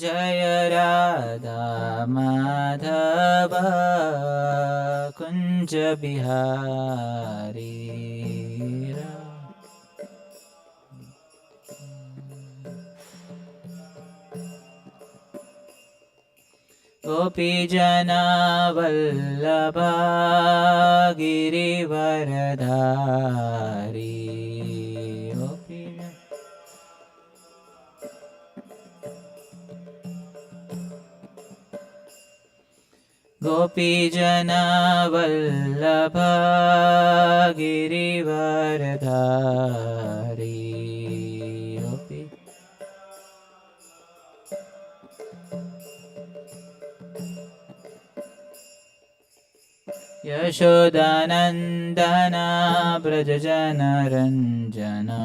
जय राधा माधव कुंज बिहारी गोपी जना वल्लभा गिरिवरधारी गोपी जना वल्लभा गिरिवरधारी यशोदानन्दना व्रजजनरञ्जना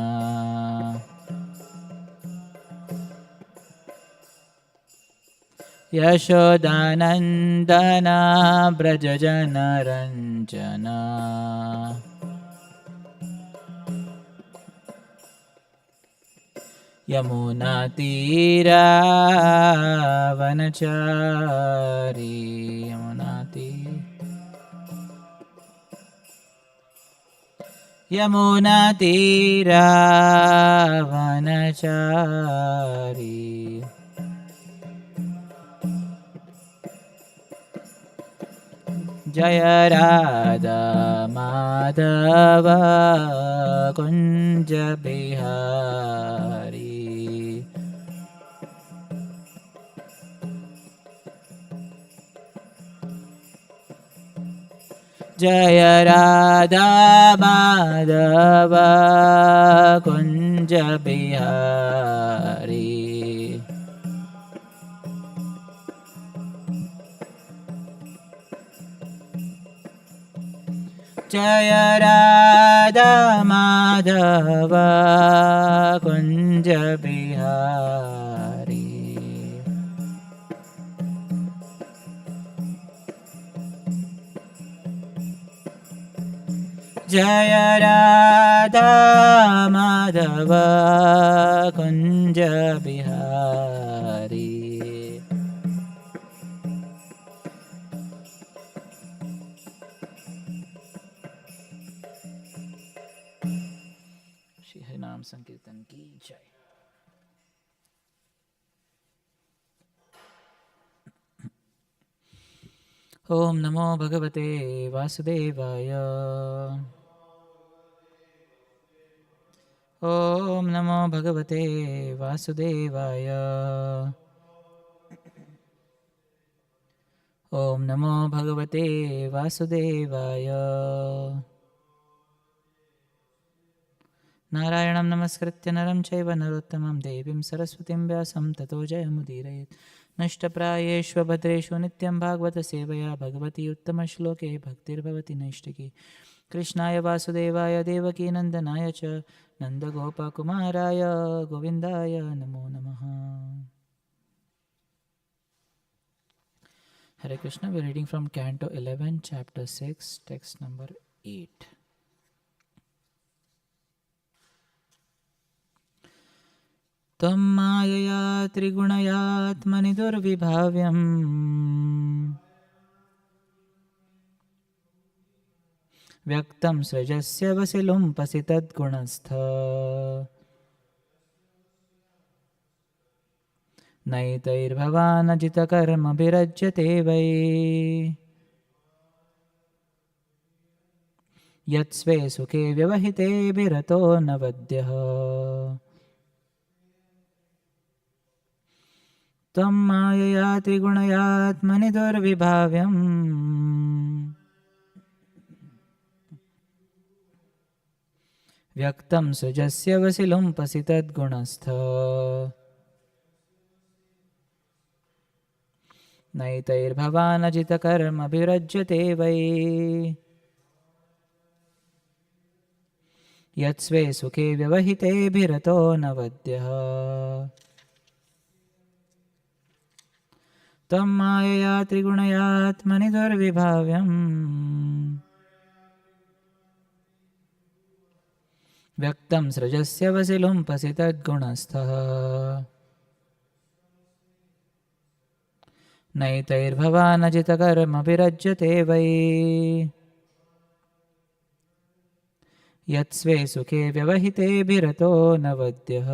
यशोदानन्दना व्रजजनरञ्जना यमुनातीरावनचारी यमुनातीरावनचारी जय राधा माधव कुंज बिहारी जय राधा माधव कुंज बिहारी जय राधा माधव कुंज बिहारी जय राधा माधव कुंज बिहारी श्री हरिनाम संकीर्तन की जय। ओम नमो भगवते वासुदेवाय। ओम नमो भगवते वासुदेवाय। ओम नमो भगवते वासुदेवाय। नारायणं नमस्कृत्य नरं चैव नरोत्तमं देवीं सरस्वतीं व्यासं ततो जयमुदीरयेत्। नष्टप्रायेषु भद्रेषु नित्यं भागवत सेवया भगवती उत्तमश्लोके भक्तिर्भवति नैष्टिकी। कृष्णाय वासुदेवाय देवकी नन्दनाय च नन्दगोपकुमाराय गोविन्दाय नमो नमः। Hare Krishna, we are reading from Canto 11, Chapter 6, text number 8. त्वं मायया त्रिगुणयात्मनि दुर्विभाव्यम् व्यक्तं सृजस्य वसिलुम्पसि तद्गुणस्थ नैतैर्भवानजितकर्मभिरज्यते वै यत्स्वे सुखे व्यवहिते विरतो न वद्यः। त्वं मायया त्रिगुणयात्मनि दुर्विभाव्यम् व्यक्तं सृजस्य वसिलुम्पसि तद्गुणस्थ नैतैर्भवानजितकर्मभिरज्यते वै यत्स्वे सुखे व्यवहिते विरतो न वद्यः। त्वं मायया त्रिगुणयात्मनि दुर्विभाव्यम् व्यक्तं सृजस्य वसिलुम्पसि तद्गुणस्थः नैतैर्भवानजितकर्मभिरज्यते वै यत्स्वे सुखे व्यवहितेभिरतो न वद्यः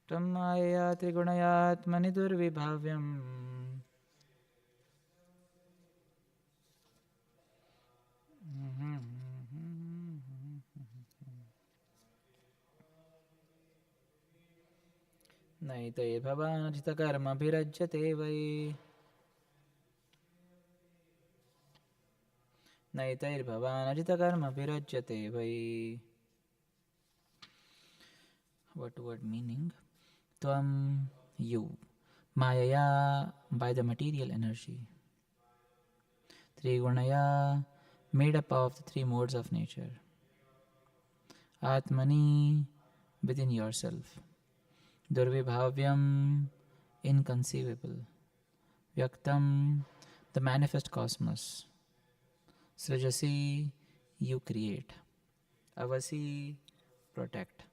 त्वं मायया त्रिगुणयात्मनि दुर्विभाव्यम् नैतैर्भवानजितकर्मभिरज्यते वै नैतैर्भवानजितकर्मभिरज्यते वै. What word meaning? Tvam, you. Mayaya, by the material energy. Trigunaya, made up of the three modes of nature. Atmani, within yourself. Durvibhavyam, inconceivable. Vyaktam, the manifest cosmos. Srijasi, you create. Avasi, protect.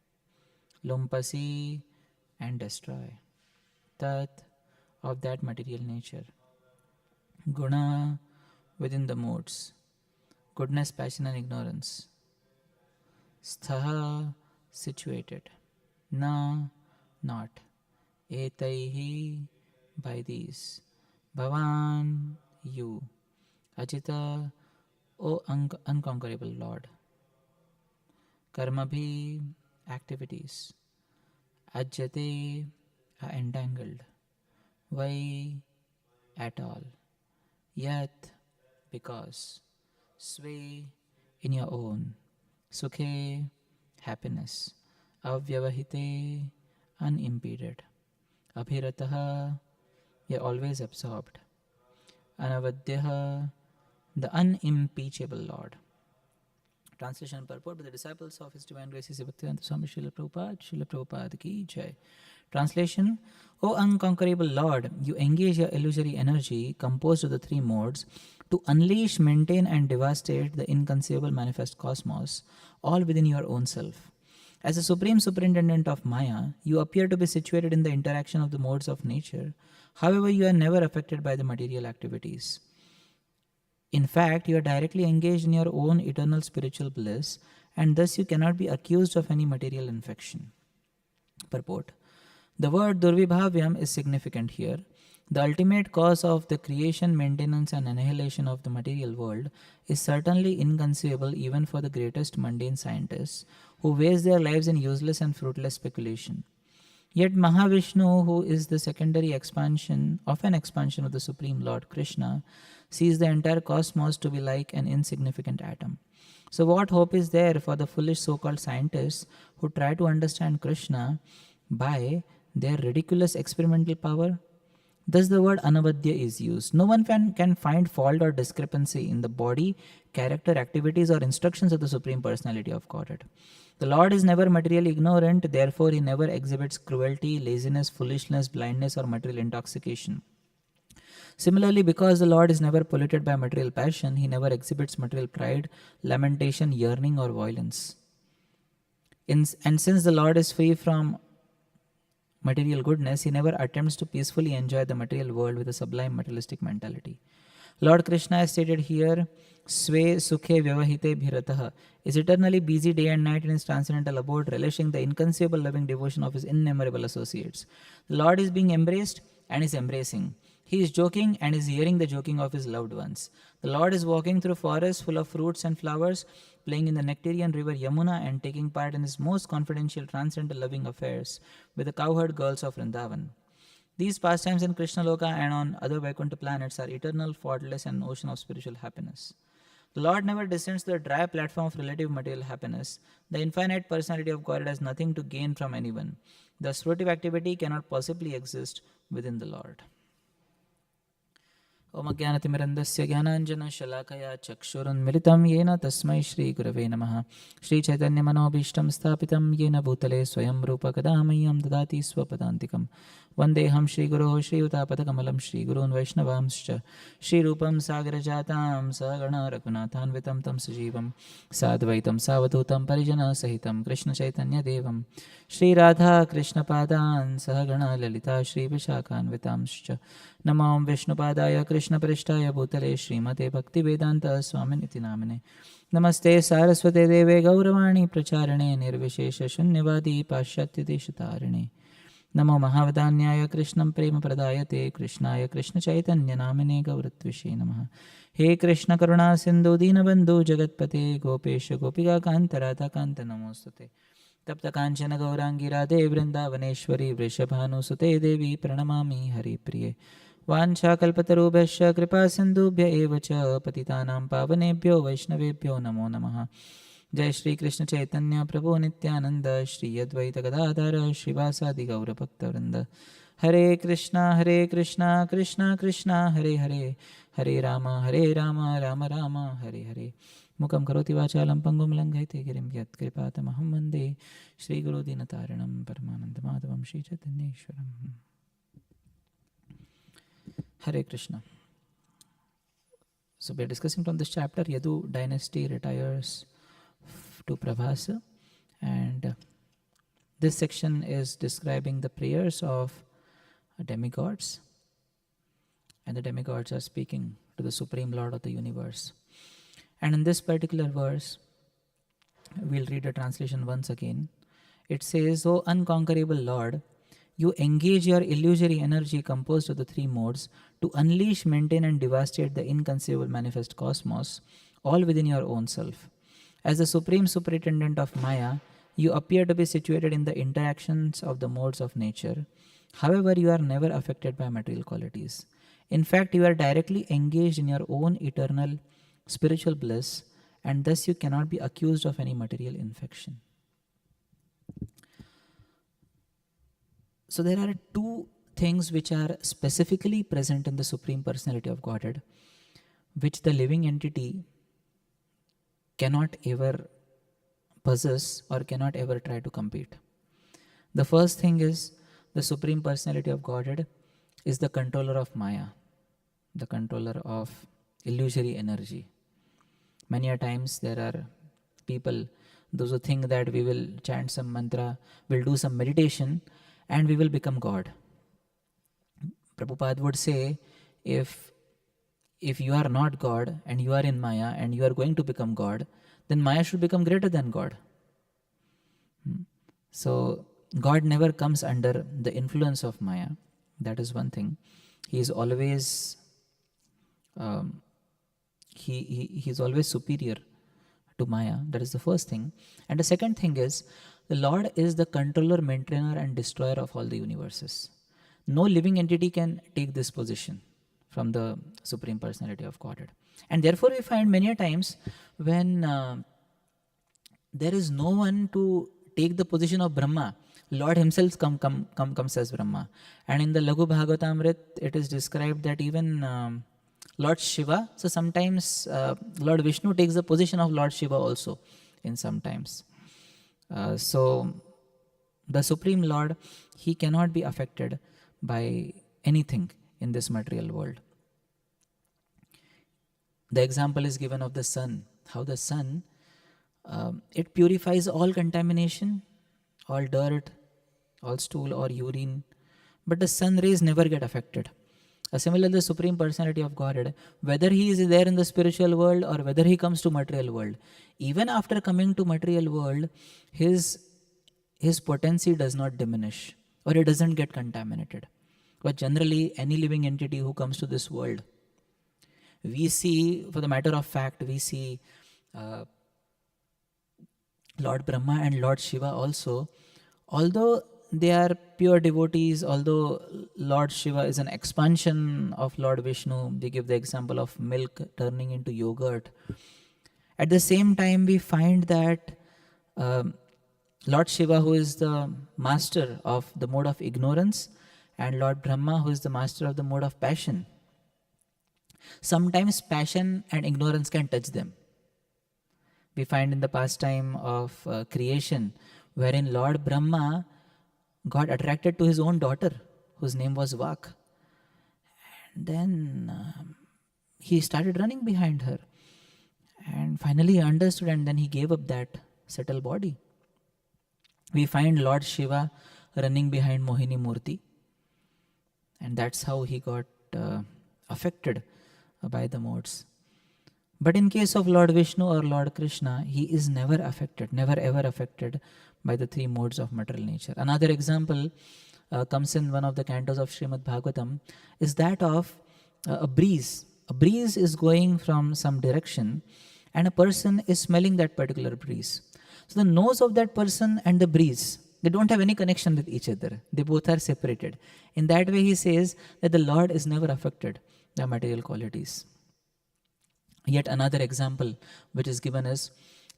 Lumpasi, and destroy. Tat, of that material nature. Guna, within the modes. Goodness, passion, and ignorance. Sthaha, situated. Na, not. Etaihi, by these. Bhavan, you. Ajita, O unconquerable Lord. Karmabhi, activities. Ajyate, are entangled. Vai, at all. Yat, because. Sway, in your own. Sukhe, happiness. Avyavahite, unimpeded. Abhirataha, you're always absorbed. Anavadyaha, the unimpeachable Lord. Translation and purport by the disciples of His Divine Grace Sri Bhaktivedanta Swami Srila Prabhupada ki jai. Translation: O unconquerable Lord, you engage your illusory energy composed of the three modes to unleash, maintain and devastate the inconceivable manifest cosmos, all within your own self. As the supreme superintendent of Maya, you appear to be situated in the interaction of the modes of nature. However, you are never affected by the material activities. In fact, you are directly engaged in your own eternal spiritual bliss, and thus you cannot be accused of any material infection. Purport: the word Durvibhavyam is significant here. The ultimate cause of the creation, maintenance, and annihilation of the material world is certainly inconceivable even for the greatest mundane scientists, who waste their lives in useless and fruitless speculation. Yet Mahavishnu, who is the secondary expansion of the Supreme Lord Krishna, sees the entire cosmos to be like an insignificant atom. So what hope is there for the foolish so-called scientists who try to understand Krishna by their ridiculous experimental power? Thus the word anavadya is used. No one can find fault or discrepancy in the body, character, activities or instructions of the Supreme Personality of Godhead. The Lord is never materially ignorant, therefore He never exhibits cruelty, laziness, foolishness, blindness or material intoxication. Similarly, because the Lord is never polluted by material passion, He never exhibits material pride, lamentation, yearning or violence. And since the Lord is free from material goodness, He never attempts to peacefully enjoy the material world with a sublime materialistic mentality. Lord Krishna is stated here, Sve Sukhe Vyavahite Bhiratah, is eternally busy day and night in His transcendental abode, relishing the inconceivable loving devotion of His innumerable associates. The Lord is being embraced and is embracing. He is joking and is hearing the joking of His loved ones. The Lord is walking through forests full of fruits and flowers, playing in the nectarian river Yamuna and taking part in His most confidential transcendental loving affairs with the cowherd girls of Vrindavan. These pastimes in Krishna Loka and on other Vaikuntha planets are eternal, faultless, and an ocean of spiritual happiness. The Lord never descends to the dry platform of relative material happiness. The infinite personality of God has nothing to gain from anyone. Thus, fruitive activity cannot possibly exist within the Lord. ॐ अज्ञानतिमिरन्दस्य ज्ञानाञ्जनशलाकया चक्षुरुन्मिलितं येन तस्मै श्रीगुरवे नमः। श्रीचैतन्यमनोभीष्टं स्थापितं येन भूतले स्वयं रूपकदा मह्यं ददाति स्वपदान्तिकं। वन्देऽहं श्रीगुरोः श्रीयुतापदकमलं श्रीगुरून् वैष्णवांश्च श्रीरूपं सागरजातां सहगणा रघुनाथान्वितं तं सजीवं साद्वैतं सावधूतं परिजनसहितं कृष्णचैतन्यदेवं श्रीराधाकृष्णपादान् सहगणा ललिता श्रीविशाखान्वितांश्च नमो विष्णुपादाय कृष्णपृष्ठाय भूतले श्रीमते भक्तिवेदान्तस्वामिनिति नामिने नमस्ते सारस्वते देवे गौरवाणी प्रचारिणे निर्विशेषशून्यवादी पाश्चात्यदेशतारिणे नमो महावदान्याय कृष्णं प्रेमप्रदायते कृष्णाय कृष्णचैतन्यनामिने गौरत्विषे नमः। हे कृष्ण करुणा सिन्धु दीनबन्धु जगत्पते गोपेश गोपिकान्त राधाकान्त नमोस्तुते। तप्त काञ्चन गौरांगी राधे वृन्दावनेश्वरी वृषभानुसुते देवी प्रणमामि हरिप्रिये। वाञ्छाकल्पतरुभ्यश्च कृपासिन्धुभ्य एव च पतितानां पावनेभ्यो वैष्णवेभ्यो नमो नमः। जय श्री कृष्ण चैतन्य प्रभु नित्यानंद श्री अद्वैत गदाधर श्रीवासादि गौरभक्तवृंद। हरे कृष्णा कृष्णा कृष्णा हरे हरे हरे राम राम राम हरे हरे। मुखं करोति वाचालं पङ्गुं लङ्घयते गिरिं यत्कृपातमहं वन्दे श्रीगुरुदीनतारिणं परमानन्दमाधवं श्रीचैतन्येश्वरम्। Hare Krishna. So we are discussing from this chapter, Yadu dynasty retires to Prabhasa, and this section is describing the prayers of demigods, and the demigods are speaking to the Supreme Lord of the universe. And in this particular verse, we'll read the translation once again. It says, O unconquerable Lord, you engage your illusory energy composed of the three modes to unleash, maintain and devastate the inconceivable manifest cosmos, all within your own self. As the supreme superintendent of Maya, you appear to be situated in the interactions of the modes of nature. However, you are never affected by material qualities. In fact, you are directly engaged in your own eternal spiritual bliss, and thus you cannot be accused of any material infection. So there are two things which are specifically present in the Supreme Personality of Godhead, which the living entity cannot ever possess or cannot ever try to compete. The first thing is the Supreme Personality of Godhead is the controller of Maya, the controller of illusory energy. Many a times there are people, those who think that we will chant some mantra, will do some meditation, and we will become God. Prabhupada would say, if you are not God and you are in Maya and you are going to become God, then Maya should become greater than God. So God never comes under the influence of Maya. That is one thing. He is always he is always superior to Maya. That is the first thing. And the second thing is, the Lord is the controller, maintainer and destroyer of all the universes. No living entity can take this position from the Supreme Personality of Godhead. And therefore we find many times when there is no one to take the position of Brahma, Lord himself comes as Brahma. And in the Laghu Bhagavatamrit, it is described that even Lord Shiva, so sometimes Lord Vishnu takes the position of Lord Shiva also in sometimes. So the Supreme Lord, he cannot be affected by anything in this material world. The example is given of the sun, how the sun, it purifies all contamination, all dirt, all stool or urine, but the sun rays never get affected. Similarly, the Supreme Personality of Godhead, whether he is there in the spiritual world or whether he comes to material world, even after coming to material world, his potency does not diminish or it doesn't get contaminated. But generally, any living entity who comes to this world, we see, for the matter of fact, we see Lord Brahma and Lord Shiva also, although they are pure devotees, although Lord Shiva is an expansion of Lord Vishnu, they give the example of milk turning into yogurt. At the same time, we find that Lord Shiva, who is the master of the mode of ignorance, and Lord Brahma, who is the master of the mode of passion, Sometimes passion and ignorance can touch them. We find in the pastime of creation, wherein Lord Brahma got attracted to his own daughter, whose name was Vak. And then he started running behind her. And finally he understood, and then he gave up that subtle body. We find Lord Shiva running behind Mohini Murti. And that's how he got affected by the modes. But in case of Lord Vishnu or Lord Krishna, he is never affected, never ever affected by the three modes of material nature. Another example comes in one of the cantos of Srimad Bhagavatam, is that of a breeze. A breeze is going from some direction and a person is smelling that particular breeze. So the nose of that person and the breeze, they don't have any connection with each other. They both are separated. In that way, he says that the Lord is never affected by material qualities. Yet another example which is given is,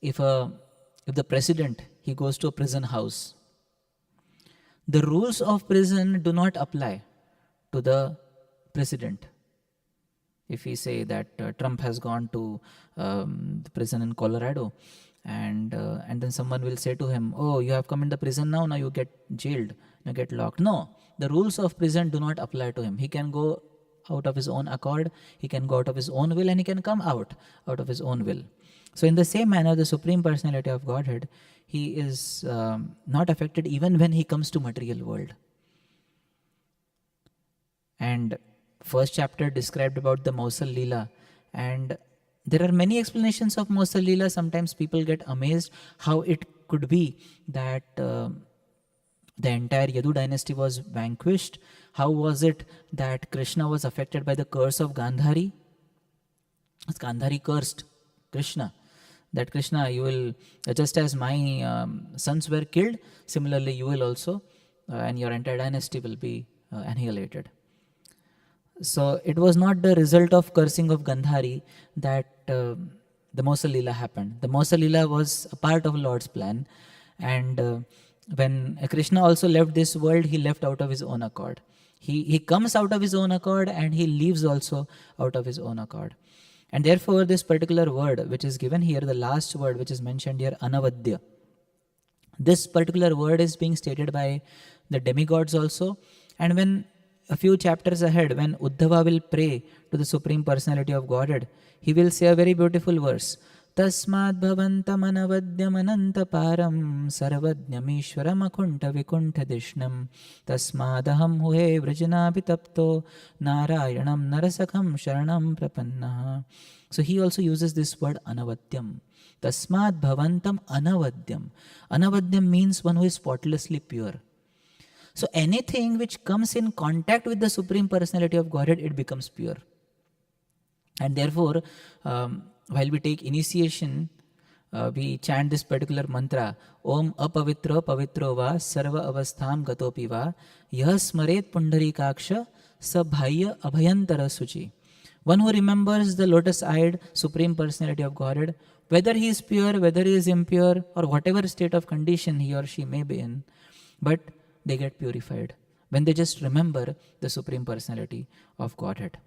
if the president, he goes to a prison house, the rules of prison do not apply to the president. If we say that Trump has gone to the prison in Colorado, and then someone will say to him, oh, you have come in the prison now you get jailed, you get locked. No, the rules of prison do not apply to him. He can go out of his own accord, he can go out of his own will, and he can come out of his own will. So in the same manner, the Supreme Personality of Godhead, he is not affected even when he comes to material world. And first chapter described about the Mausal Leela, and there are many explanations of Mausal Leela. Sometimes people get amazed how it could be that the entire Yadu dynasty was vanquished. How was it that Krishna was affected by the curse of Gandhari? Gandhari cursed Krishna. That Krishna, you will, just as my sons were killed, similarly you will also, and your entire dynasty will be annihilated. So it was not the result of cursing of Gandhari that the Mausal Leela happened. The Mausal Leela was a part of Lord's plan, and when Krishna also left this world, he left out of his own accord. He comes out of his own accord and he leaves also out of his own accord. And therefore this particular word which is given here, the last word which is mentioned here, Anavadya, this particular word is being stated by the demigods also. And when a few chapters ahead, when Uddhava will pray to the Supreme Personality of Godhead, he will say a very beautiful verse. Tasmad bhavantam anavadyam anantaparam sarvadnyamishwaram akunta vikunta dishnam tasmadaham huhe vrajanapi tapto narayanam narasakham sharanam prapannaha. So he also uses this word anavadyam. Tasmad bhavantam anavadyam. Anavadyam means one who is spotlessly pure. So anything which comes in contact with the Supreme Personality of Godhead, it becomes pure. And therefore, while we take initiation, we chant this particular mantra, Om apavitra pavitro va sarva avastham gatopi va yah smaret pundarikaksha sabhaya abhayantara suchi. One who remembers the lotus-eyed Supreme Personality of Godhead, whether he is pure, whether he is impure, or whatever state of condition he or she may be in, but they get purified when they just remember the Supreme Personality of Godhead.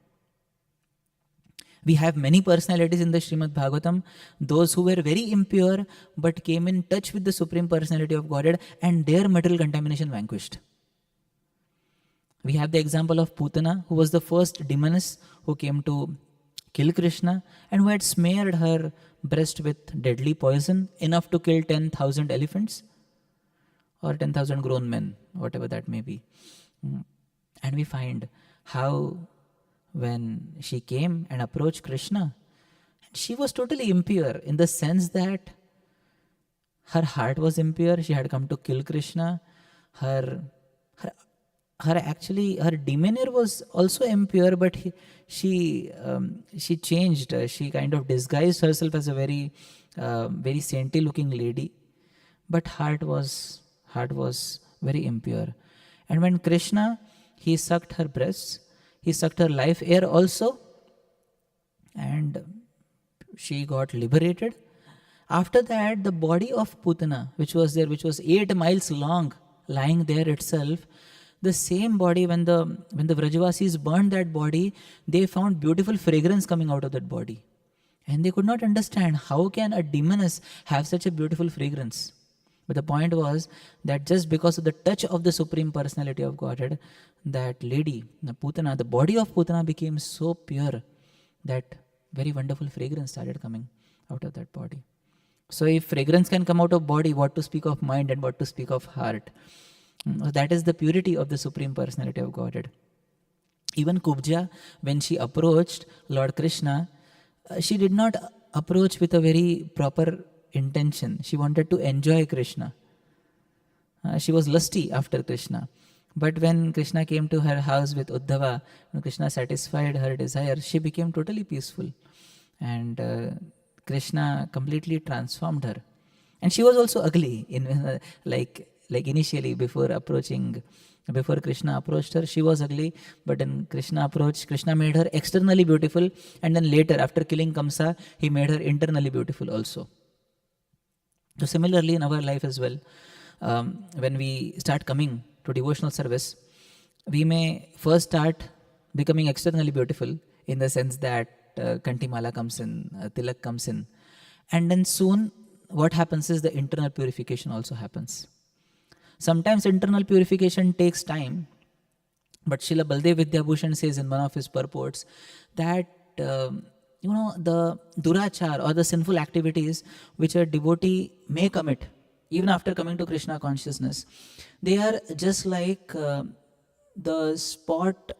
We have many personalities in the Srimad Bhagavatam, those who were very impure but came in touch with the Supreme Personality of Godhead and their material contamination vanquished. We have the example of Putana, who was the first demoness who came to kill Krishna and who had smeared her breast with deadly poison, enough to kill 10,000 elephants or 10,000 grown men, whatever that may be. And we find how when she came and approached Krishna, she was totally impure in the sense that her heart was impure. She had come to kill Krishna. Her demeanor was also impure, but she changed. She kind of disguised herself as a very saintly looking lady, but heart was very impure. And when Krishna, he sucked her breasts, he sucked her life air also, and she got liberated. After that, the body of Putana, which was there, which was 8 miles long, lying there itself, The same body, when the Vrajavasis burned that body, they found beautiful fragrance coming out of that body. And they could not understand how can a demoness have such a beautiful fragrance. But the point was that just because of the touch of the Supreme Personality of Godhead, that lady, the Putana, the body of Putana became so pure that very wonderful fragrance started coming out of that body. So if fragrance can come out of body, what to speak of mind and what to speak of heart? That is the purity of the Supreme Personality of Godhead. Even Kubja, when she approached Lord Krishna, she did not approach with a very proper intention. She wanted to enjoy Krishna. She was lusty after Krishna. But when Krishna came to her house with Uddhava, when Krishna satisfied her desire, she became totally peaceful. And Krishna completely transformed her. And she was also ugly, like initially before Krishna approached her, she was ugly. But when Krishna approached, Krishna made her externally beautiful. And then later, after killing Kamsa, he made her internally beautiful also. So similarly in our life as well, when we start coming to devotional service, we may first start becoming externally beautiful in the sense that Kantimala comes in, Tilak comes in. And then soon what happens is the internal purification also happens. Sometimes internal purification takes time, but Srila Baldev Vidyabhushan says in one of his purports that the durachar or the sinful activities which a devotee may commit even after coming to Krishna consciousness, they are just like the spots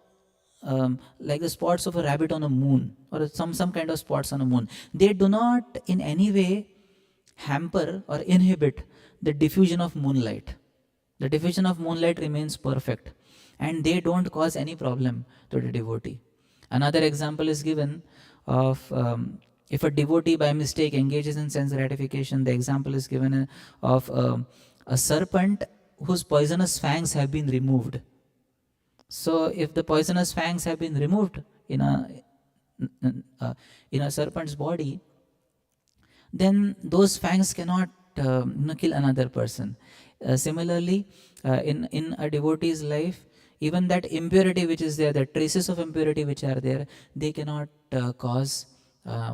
of a rabbit on a moon, or some kind of spots on a moon. They do not in any way hamper or inhibit the diffusion of moonlight. The diffusion of moonlight remains perfect, and they don't cause any problem to the devotee. Another example is given of if a devotee by mistake engages in sense gratification. The example is given of a serpent whose poisonous fangs have been removed. So if the poisonous fangs have been removed in a serpent's body, then those fangs cannot kill another person. Similarly, in a devotee's life, even that impurity which is there, the traces of impurity which are there, they cannot cause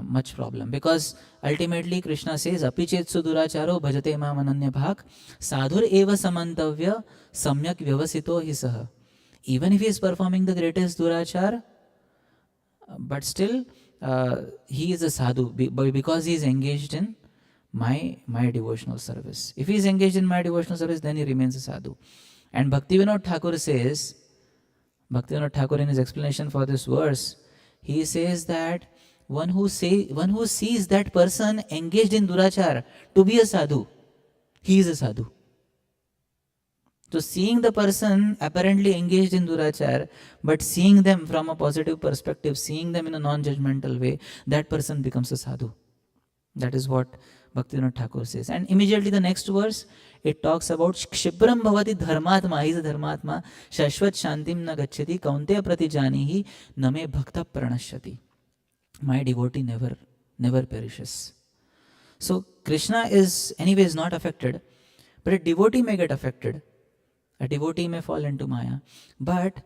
much problem. Because ultimately Krishna says, Apichet suduracharo bhajate mam ananya bhak sadhur eva samantavya samyak vyavasito hi saha. Even if he is performing the greatest durachar, but still he is a sadhu because he is engaged in my devotional service. If he is engaged in my devotional service, then he remains a sadhu. And Bhaktivinoda Thakur says, Bhaktivinoda Thakur in his explanation for this verse, he says that one who sees that person engaged in durachar to be a sadhu, he is a sadhu. So seeing the person apparently engaged in durachar, but seeing them from a positive perspective, seeing them in a non-judgmental way, that person becomes a sadhu. That is what Bhaktivinoda Thakur says. And immediately the next verse, it talks about Kshipram bhavati dharmatma, he is a dharmatma, shashvat shantim na gacchati, kaunteya pratijanihi, name bhakta pranashyati. My devotee never perishes. So Krishna is anyways not affected, but a devotee may get affected. A devotee may fall into Maya, but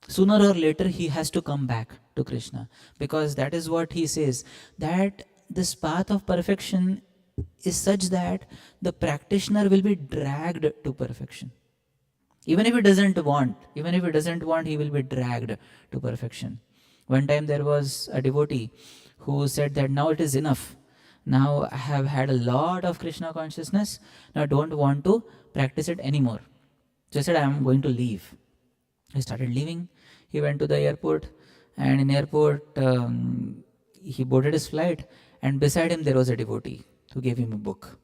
sooner or later he has to come back to Krishna, because that is what he says, that this path of perfection is such that the practitioner will be dragged to perfection. Even if he doesn't want, he will be dragged to perfection. One time there was a devotee who said that now it is enough. Now I have had a lot of Krishna consciousness. Now I don't want to practice it anymore. So he said, I am going to leave. He started leaving. He went to the airport, and in airport he boarded his flight, and beside him there was a devotee who gave him a book.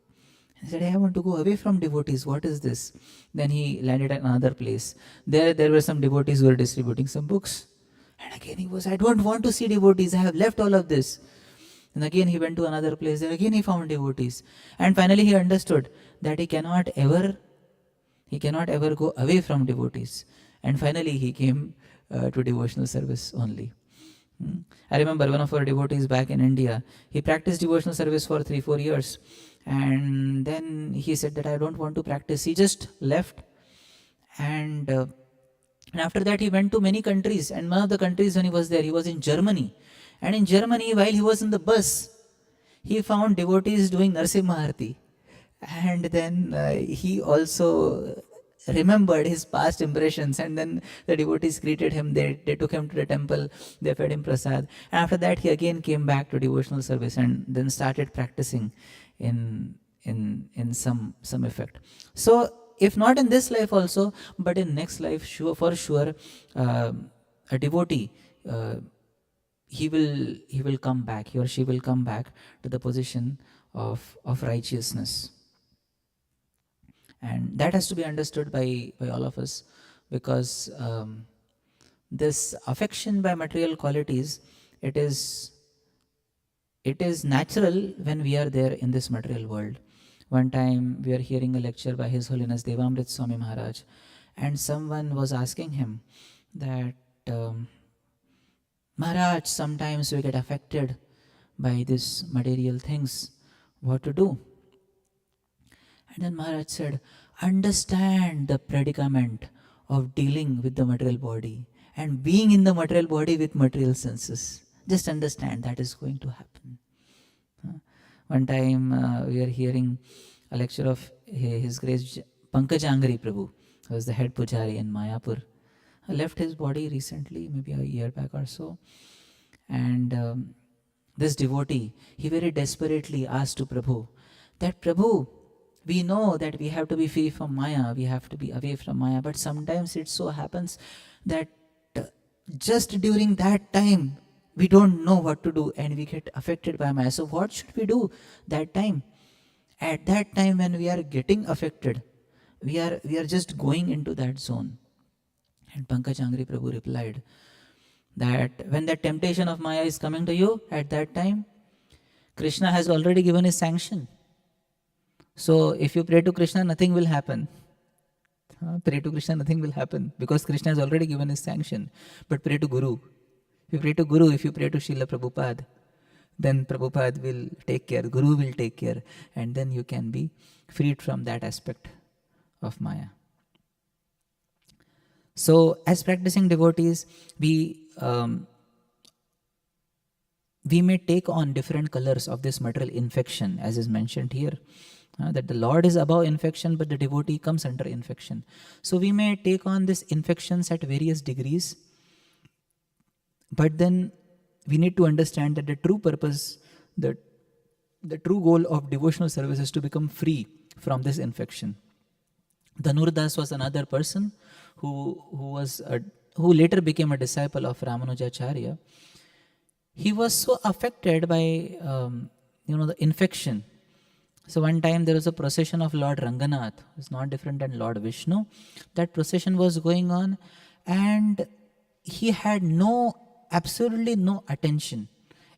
He said, I want to go away from devotees. What is this? Then he landed at another place. There were some devotees who were distributing some books. And again he was, I don't want to see devotees. I have left all of this. And again he went to another place. There again he found devotees. And finally he understood that he cannot ever go away from devotees. And finally he came to devotional service only. I remember one of our devotees back in India, he practiced devotional service for 3-4 years. And then he said that I don't want to practice. He just left. And after that, he went to many countries. And one of the countries when he was there, he was in Germany. And in Germany, while he was in the bus, he found devotees doing Narsimha Arati. And then he also remembered his past impressions, and then the devotees greeted him. They took him to the temple, they fed him prasad. And after that, he again came back to devotional service and then started practicing in some effect. So if not in this life also, but in next life, sure, for sure, a devotee, he will come back, he or she will come back to the position of righteousness. And that has to be understood by all of us, because this affection by material qualities, it is natural when we are there in this material world. One time we are hearing a lecture by His Holiness Devamrit Swami Maharaj, and someone was asking him that, Maharaj, sometimes we get affected by these material things, what to do? And then Maharaj said, understand the predicament of dealing with the material body and being in the material body with material senses. Just understand that is going to happen. One time we are hearing a lecture of His Grace Pankajangri Prabhu, who was the head pujari in Mayapur. He left his body recently, maybe a year back or so. And this devotee, he very desperately asked to Prabhu that, Prabhu, we know that we have to be free from Maya, we have to be away from Maya, but sometimes it so happens that just during that time, we don't know what to do and we get affected by Maya. So what should we do that time? At that time when we are getting affected, we are just going into that zone. And Pankajangri Prabhu replied that when that temptation of Maya is coming to you, at that time, Krishna has already given his sanction. So if you pray to Krishna, nothing will happen. Pray to Krishna, nothing will happen, because Krishna has already given his sanction. But pray to Guru. If you pray to Guru, if you pray to Srila Prabhupada, then Prabhupada will take care, Guru will take care, and then you can be freed from that aspect of Maya. So as practicing devotees, we may take on different colors of this material infection, as is mentioned here. That the Lord is above infection, but the devotee comes under infection. So we may take on these infections at various degrees, but then we need to understand that the true purpose, the true goal of devotional service is to become free from this infection. Dhanurdas was another person who later became a disciple of Ramanujacharya. He was so affected by the infection. So one time there was a procession of Lord Ranganath. It's not different than Lord Vishnu. That procession was going on, and he had absolutely no attention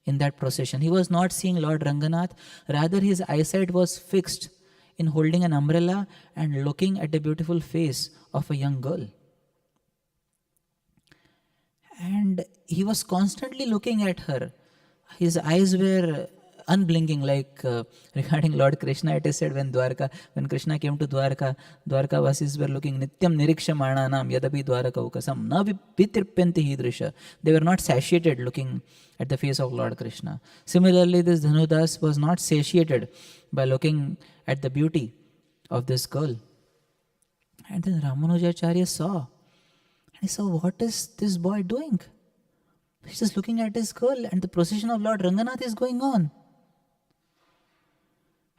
in that procession. He was not seeing Lord Ranganath. Rather, his eyesight was fixed in holding an umbrella and looking at the beautiful face of a young girl. And he was constantly looking at her. His eyes were unblinking, like regarding Lord Krishna, it is said when Krishna came to Dwarka Vasis were looking nityam nirikshamananam yadapi Dwaraka ukasam na vitirpyanti hidrisha. They were not satiated looking at the face of Lord Krishna. Similarly, this Dhanudas was not satiated by looking at the beauty of this girl. And then Ramanujacharya saw, and he saw, what is this boy doing? He's just looking at this girl, and the procession of Lord Ranganath is going on.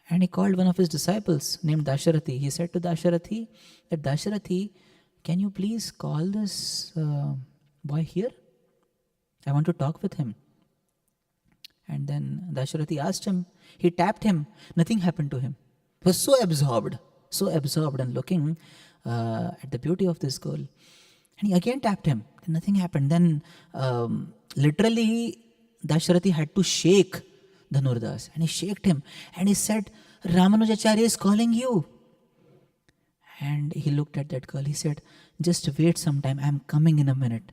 And he called one of his disciples named Dasharathi. He said to Dasharathi that, Dasharathi, can you please call this boy here? I want to talk with him. And then Dasharathi asked him. He tapped him. Nothing happened to him. He was so absorbed and looking at the beauty of this girl. And he again tapped him. Nothing happened. Then literally Dasharathi had to shake Dhanurdas, and he shook him, and he said, Ramanujacharya is calling you. And he looked at that girl. He said, just wait some time. I'm coming in a minute.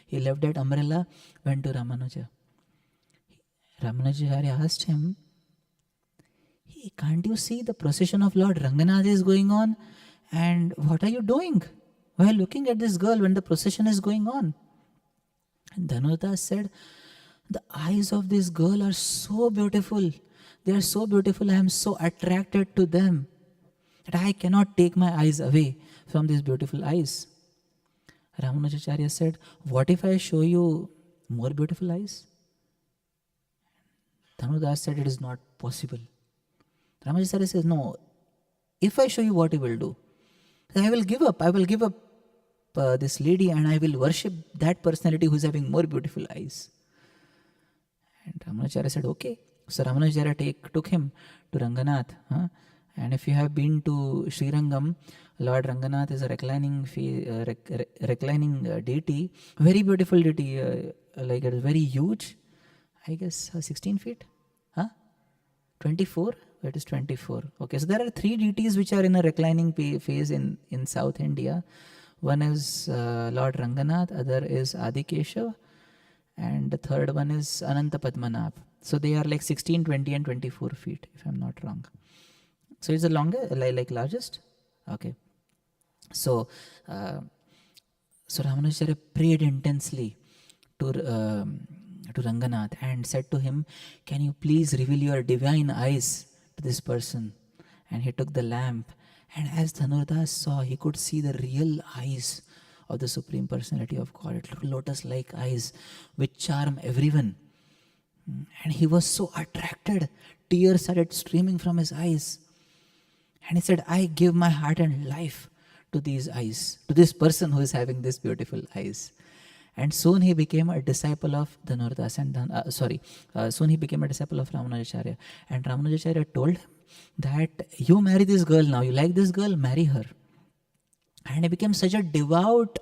He left that umbrella, went to Ramanuja. Ramanujacharya asked him, hey, can't you see the procession of Lord Ranganath is going on? And what are you doing while looking at this girl when the procession is going on? And Dhanurdas said, the eyes of this girl are so beautiful. They are so beautiful. I am so attracted to them that I cannot take my eyes away from these beautiful eyes. Ramanujacharya said, what if I show you more beautiful eyes? Dhanurdas said, it is not possible. Ramanujacharya says, no, if I show you, what you will do? I will give up. I will give up this lady and I will worship that personality who is having more beautiful eyes. And Ramanujacharya said, okay. So Ramanujacharya took him to Ranganath. And if you have been to Srirangam, Lord Ranganath is a reclining deity, very beautiful deity, like it is very huge. I guess 16 feet? 24? It is 24. Okay, so there are 3 deities which are in a reclining phase in South India. One is Lord Ranganath, other is Adikeshav, and the third one is Ananta Padmanabh. So they are like 16, 20 and 24 feet, if I'm not wrong. So it's the longer, like largest? Okay. So Ramanujacharya prayed intensely to Ranganath and said to him, can you please reveal your divine eyes to this person? And he took the lamp, and as Dhanurdas saw, he could see the real eyes of the Supreme Personality of God, lotus-like eyes which charm everyone. And he was so attracted, tears started streaming from his eyes. And he said, I give my heart and life to these eyes, to this person who is having these beautiful eyes. And soon he became a disciple of Dhanurdas soon he became a disciple of Ramanujacharya. And Ramanujacharya told him that you marry this girl now, you like this girl, marry her. And he became such a devout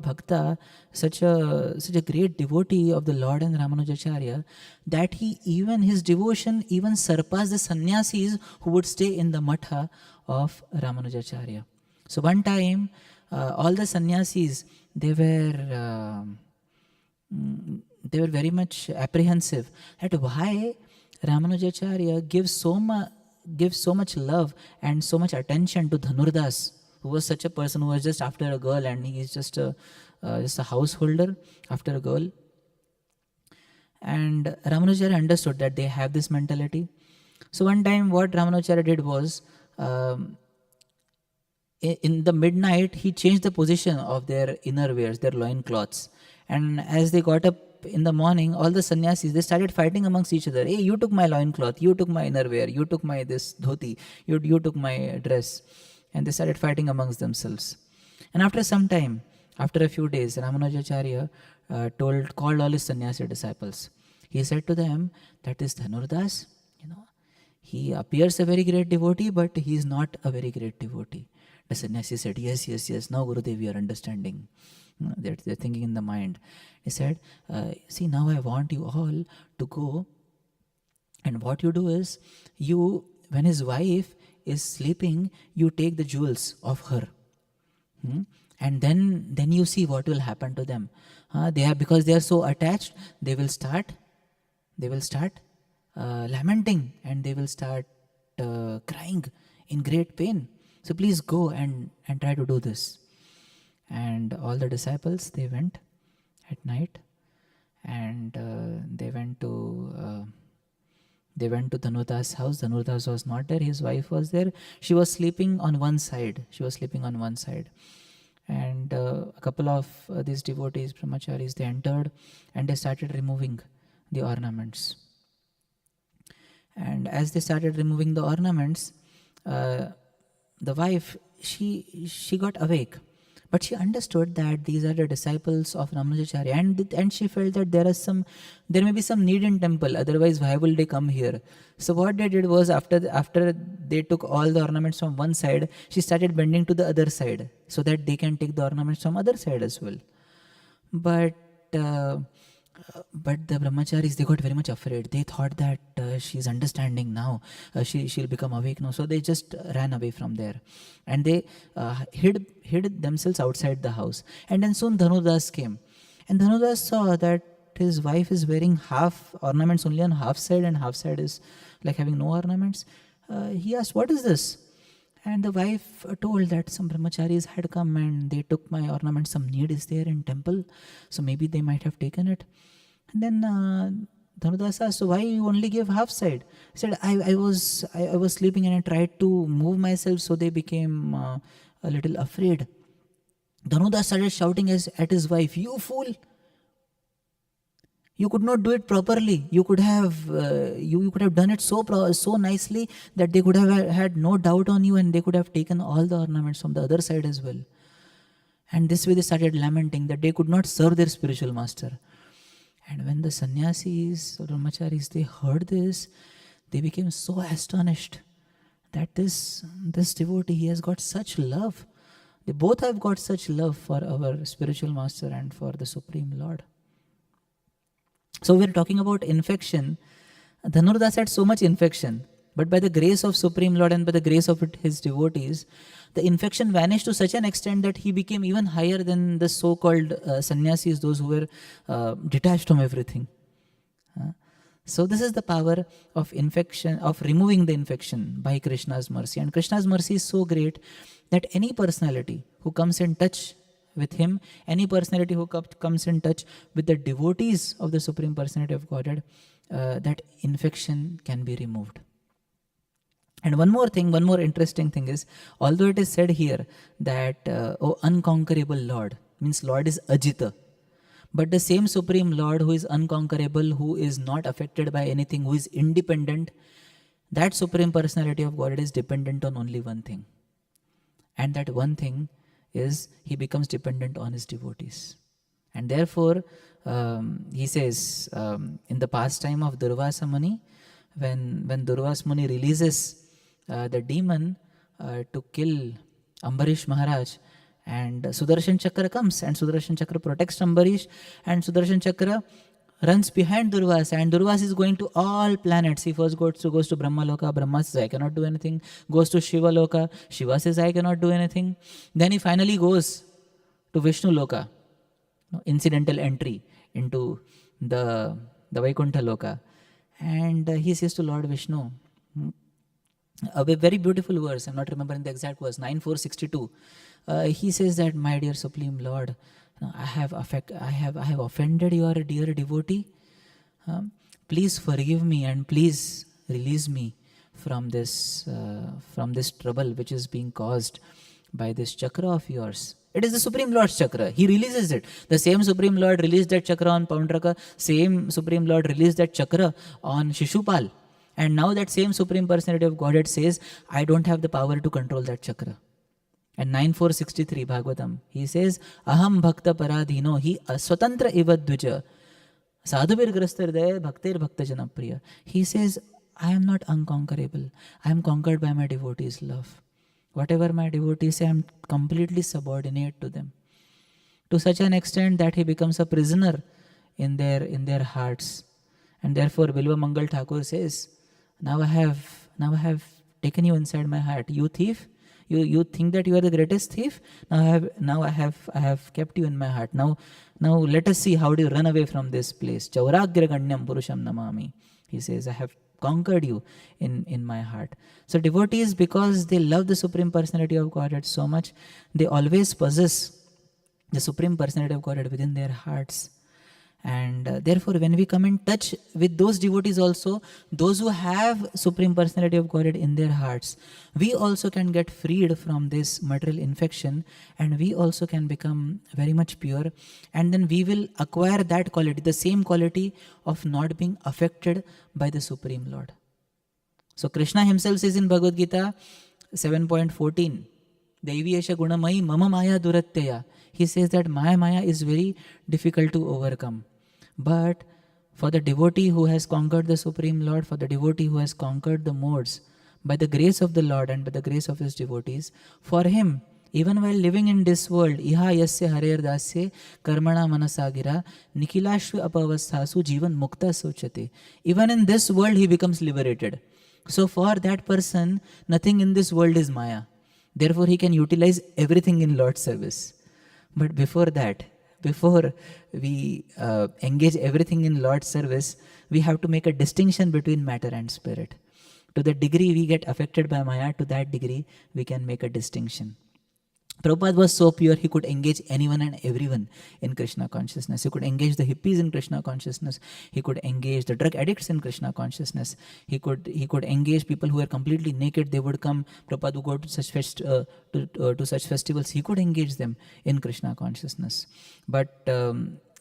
bhakta, such a great devotee of the Lord and Ramanujacharya, that his devotion even surpassed the sannyasis who would stay in the matha of Ramanujacharya. So one time, all the sannyasis, they were very much apprehensive at why Ramanujacharya gives so much love and so much attention to Dhanurdas, who was such a person who was just after a girl, and he is just a householder after a girl. And Ramanujacharya understood that they have this mentality. So one time what Ramanujacharya did was, in the midnight, he changed the position of their inner wears, their loin cloths. And as they got up in the morning, all the sannyasis, they started fighting amongst each other. Hey, you took my loin cloth, you took my inner wear, you took my this dhoti, you took my dress. And they started fighting amongst themselves. And after some time, after a few days, Ramanujacharya called all his sannyasi disciples. He said to them, that is Dhanurdas, he appears a very great devotee, but he is not a very great devotee. The sannyasi said, yes, now Gurudev, we are understanding. They're thinking in the mind. He said, see, now I want you all to go, and what you do is, when his wife is sleeping, you take the jewels of her. And then you see what will happen to them. Because they are so attached, they will start lamenting, and they will start crying in great pain. So please go and try to do this. And all the disciples, they went at night, and they went to Dhanurdas' house. Dhanurdas was not there. His wife was there. She was sleeping on one side. And a couple of these devotees, brahmacharis, they entered and they started removing the ornaments. And as they started removing the ornaments, the wife, she got awake. But she understood that these are the disciples of Ramanujacharya, and she felt that there may be some need in temple, otherwise why will they come here? So what they did was, after they took all the ornaments from one side, she started bending to the other side so that they can take the ornaments from other side as well. But the brahmacharis, they got very much afraid. They thought that she's understanding now, she'll become awake now. So they just ran away from there, and they hid themselves outside the house. And then soon Dhanurdas came, and Dhanurdas saw that his wife is wearing half ornaments only on half side, and half side is like having no ornaments. He asked, what is this? And the wife told that some brahmacharis had come and they took my ornament. Some need is there in temple, so maybe they might have taken it. And then Dhanudas asked, so why you only gave half side? He said, I was sleeping and I tried to move myself, so they became a little afraid. Dhanudas started shouting at his wife, you fool! You could not do it properly. You could have you could have done it so nicely that they could have had no doubt on you, and they could have taken all the ornaments from the other side as well. And this way they started lamenting that they could not serve their spiritual master. And when the sannyasis or brahmacharis, they heard this, they became so astonished that this devotee, he has got such love. They both have got such love for our spiritual master and for the Supreme Lord. So we're talking about infection. Dhanurdas had so much infection, but by the grace of Supreme Lord and by the grace of his devotees, the infection vanished to such an extent that he became even higher than the so-called sannyasis, those who were detached from everything. So this is the power of infection, of removing the infection by Krishna's mercy. And Krishna's mercy is so great that any personality who comes in touch with him, any personality who comes in touch with the devotees of the Supreme Personality of Godhead, that infection can be removed. And one more interesting thing is, although it is said here that, O unconquerable Lord, means Lord is Ajita, but the same Supreme Lord who is unconquerable, who is not affected by anything, who is independent, that Supreme Personality of Godhead is dependent on only one thing. And that one thing is he becomes dependent on his devotees. And therefore, he says, in the pastime of Durvasa Muni, when Durvasa Muni releases the demon to kill Ambarish Maharaj, and Sudarshan Chakra comes, and Sudarshan Chakra protects Ambarish, and Sudarshan Chakra runs behind Durvasa, and Durvasa is going to all planets. He first goes to Brahma Loka. Brahma says, I cannot do anything. Goes to Shiva Loka. Shiva says, I cannot do anything. Then he finally goes to Vishnu Loka. Incidental entry into the Vaikuntha Loka. And he says to Lord Vishnu, a very beautiful verse, I'm not remembering the exact verse, 9.4.62. He says that, my dear Supreme Lord, I have offended your dear devotee. Please forgive me and please release me from this trouble which is being caused by this chakra of yours. It is the Supreme Lord's chakra. He releases it. The same Supreme Lord released that chakra on Paundraka. Same Supreme Lord released that chakra on Shishupal. And now that same Supreme Personality of Godhead says, I don't have the power to control that chakra. And 9.4.63 Bhagavatam, he says, Aham bhakta paradhino hi aswatantra ivadvija sadhubir grastardaya bhaktir bhakta janapriya. He says, I am not unconquerable. I am conquered by my devotees' love. Whatever my devotees say, I am completely subordinate to them. To such an extent that he becomes a prisoner in their hearts. And therefore Bilva Mangal Thakur says, now I have taken you inside my heart. You thief, you think that you are the greatest thief. Now I have kept you in my heart. Now let us see how do you run away from this place. Chauragra Ganyam Purusham Namami. He says, I have conquered you in my heart. So devotees, because they love the Supreme Personality of Godhead so much, they always possess the Supreme Personality of Godhead within their hearts. And therefore, when we come in touch with those devotees also, those who have Supreme Personality of Godhead in their hearts, we also can get freed from this material infection, and we also can become very much pure, and then we will acquire that quality, the same quality of not being affected by the Supreme Lord. So Krishna himself says in Bhagavad Gita 7.14, Deiviyesha gunamayi mama maya duratyaya. He says that my maya is very difficult to overcome. But for the devotee who has conquered the Supreme Lord, for the devotee who has conquered the modes, by the grace of the Lord and by the grace of his devotees, for him, even while living in this world, iha yasya harer dasya karmana manasagira nikilashva apavasthasu jivan mukta sochate. Even in this world he becomes liberated. So for that person, nothing in this world is maya. Therefore he can utilize everything in Lord's service. But before that, before we engage everything in Lord's service, we have to make a distinction between matter and spirit. To the degree we get affected by Maya, to that degree we can make a distinction. Prabhupada was so pure, he could engage anyone and everyone in Krishna consciousness. He could engage the hippies in Krishna consciousness. He could engage the drug addicts in Krishna consciousness. He could engage people who are completely naked. They would come. Prabhupada would go to such to such festivals. He could engage them in Krishna consciousness. But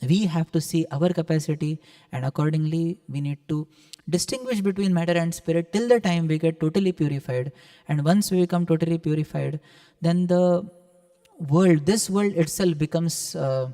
we have to see our capacity, and accordingly we need to distinguish between matter and spirit till the time we get totally purified. And once we become totally purified, then this world itself becomes a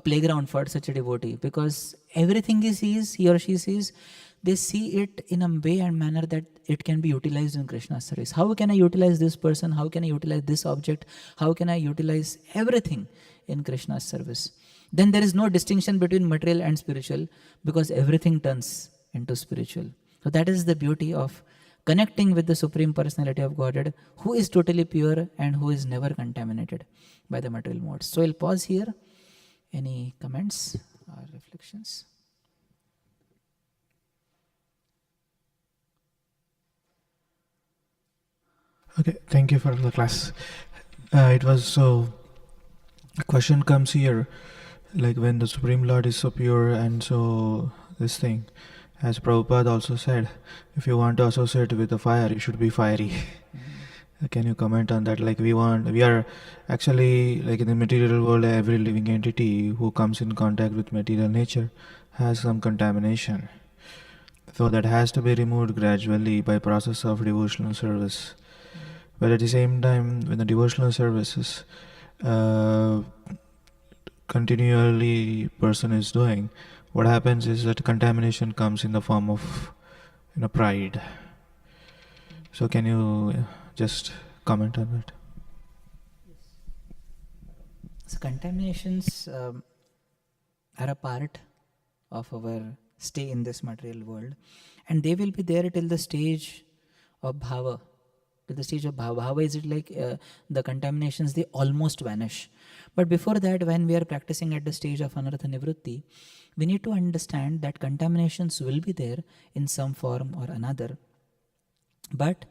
playground for such a devotee, because everything he or she sees, they see it in a way and manner that it can be utilized in Krishna's service. How can I utilize this person? How can I utilize this object? How can I utilize everything in Krishna's service? Then there is no distinction between material and spiritual, because everything turns into spiritual. So that is the beauty of connecting with the Supreme Personality of Godhead, who is totally pure and who is never contaminated by the material modes. So I'll pause here. Any comments or reflections? Okay, thank you for the class. It was so. A question comes here, like when the Supreme Lord is so pure, and so this thing, as Prabhupada also said, if you want to associate with the fire, you should be fiery. Can you comment on that? Like we are actually, like in the material world, every living entity who comes in contact with material nature has some contamination. So that has to be removed gradually by process of devotional service. But at the same time, when the devotional service is continually person is doing, what happens is that contamination comes in the form of pride. So can you just comment on that? So contaminations are a part of our stay in this material world, and they will be there till the stage of bhava. Till the stage of bhava. Bhava is it like the contaminations, they almost vanish. But before that, when we are practicing at the stage of anartha nivrutti, we need to understand that contaminations will be there in some form or another. But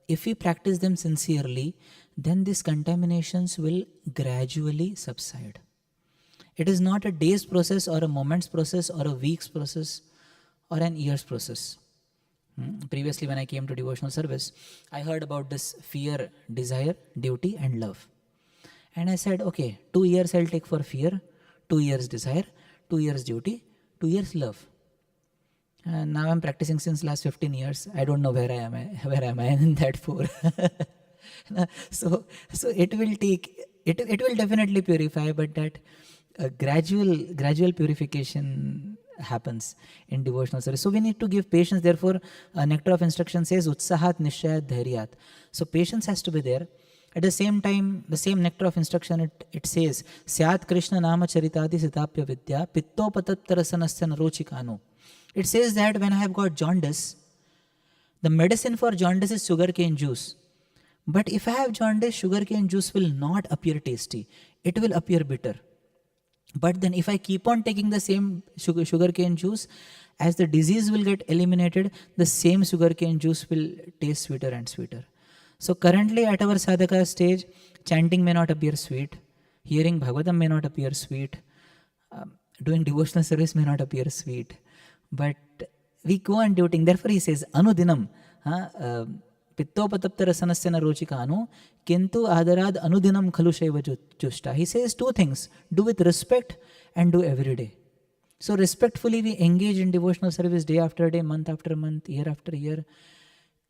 if we practice them sincerely, then these contaminations will gradually subside. It is not a day's process or a moment's process or a week's process or an year's process. Previously, when I came to devotional service, I heard about this fear, desire, duty and love. And I said, okay, 2 years I'll take for fear, 2 years desire, 2 years duty, 2 years love. And now I'm practicing since last 15 years. I don't know where I am in that 4. So it will take, it will definitely purify, but that gradual purification happens in devotional service. So we need to give patience. Therefore, Nectar of Instruction says, Utsahat Nishayat Dhairyat. So patience has to be there. At the same time, the same Nectar of Instruction, it says, Syat Krishna Nama Charitadi Sitapya Vidya Pittopatattarasanasya Narochikano. It says that when I have got jaundice, the medicine for jaundice is sugarcane juice. But if I have jaundice, sugarcane juice will not appear tasty. It will appear bitter. But then if I keep on taking the same sugarcane juice, as the disease will get eliminated, the same sugarcane juice will taste sweeter and sweeter. So currently at our sadhaka stage, chanting may not appear sweet, hearing Bhagavatam may not appear sweet, doing devotional service may not appear sweet, but we go on doing. Therefore he says, Anudinam, Pittopataptarasanasya narochikanu, kintu adarad anudinam khalushaiva jushta. He says 2 things, do with respect and do every day. So respectfully we engage in devotional service day after day, month after month, year after year.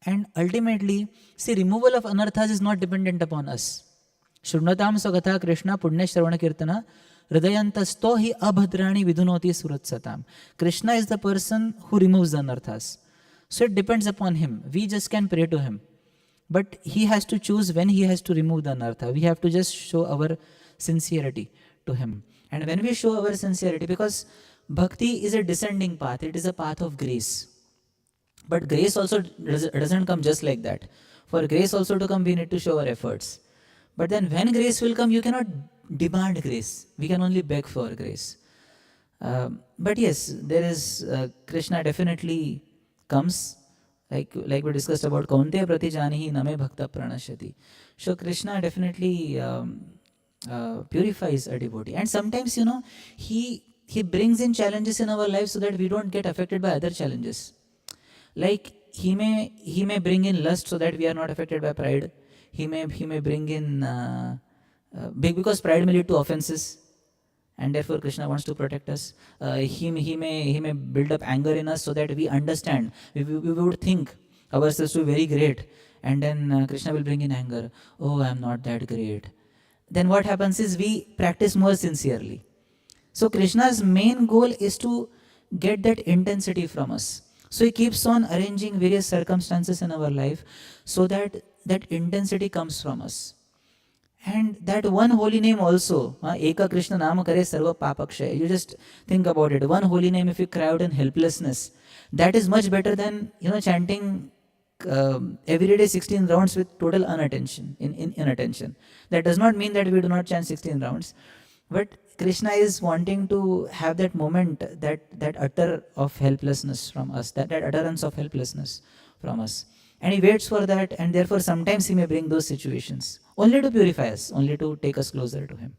And ultimately, see, removal of anarthas is not dependent upon us. Shrunnatam sagatha Krishna punya shravana kirtana hridayantasto hi abhadrani vidunoti suratsatam. Krishna is the person who removes the anarthas. So it depends upon him. We just can pray to him. But he has to choose when he has to remove the anartha. We have to just show our sincerity to him. And when we show our sincerity, because bhakti is a descending path, it is a path of grace. But grace also doesn't come just like that. For grace also to come, we need to show our efforts. But then when grace will come, you cannot demand grace. We can only beg for grace. But yes, there is, Krishna definitely comes Like we discussed about Kaunteya prati janihi name bhakta pranashyati. So Krishna definitely purifies a devotee. And sometimes, he brings in challenges in our life so that we don't get affected by other challenges. Like he may bring in lust so that we are not affected by pride. He may bring in because pride may lead to offenses, and therefore Krishna wants to protect us. He may build up anger in us so that we understand. We would think ourselves to be very great, and then Krishna will bring in anger. Oh, I am not that great. Then what happens is we practice more sincerely. So Krishna's main goal is to get that intensity from us. So he keeps on arranging various circumstances in our life so that that intensity comes from us. And that one holy name also, Eka Krishna Nama Kare Sarva Papakshay. You just think about it. One holy name, if you cry out in helplessness, that is much better than chanting every day 16 rounds with total inattention. That does not mean that we do not chant 16 rounds, but Krishna is wanting to have that moment, that utter of helplessness from us, that utterance of helplessness from us. And he waits for that, and therefore sometimes he may bring those situations only to purify us, only to take us closer to him.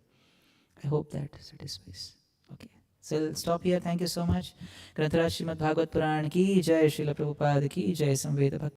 I hope that satisfies. Okay. So I'll stop here. Thank you so much. Grantaraj Srimad Bhagavad Puran ki jai, Srila Prabhupada ki jai, Samveda Bhakti.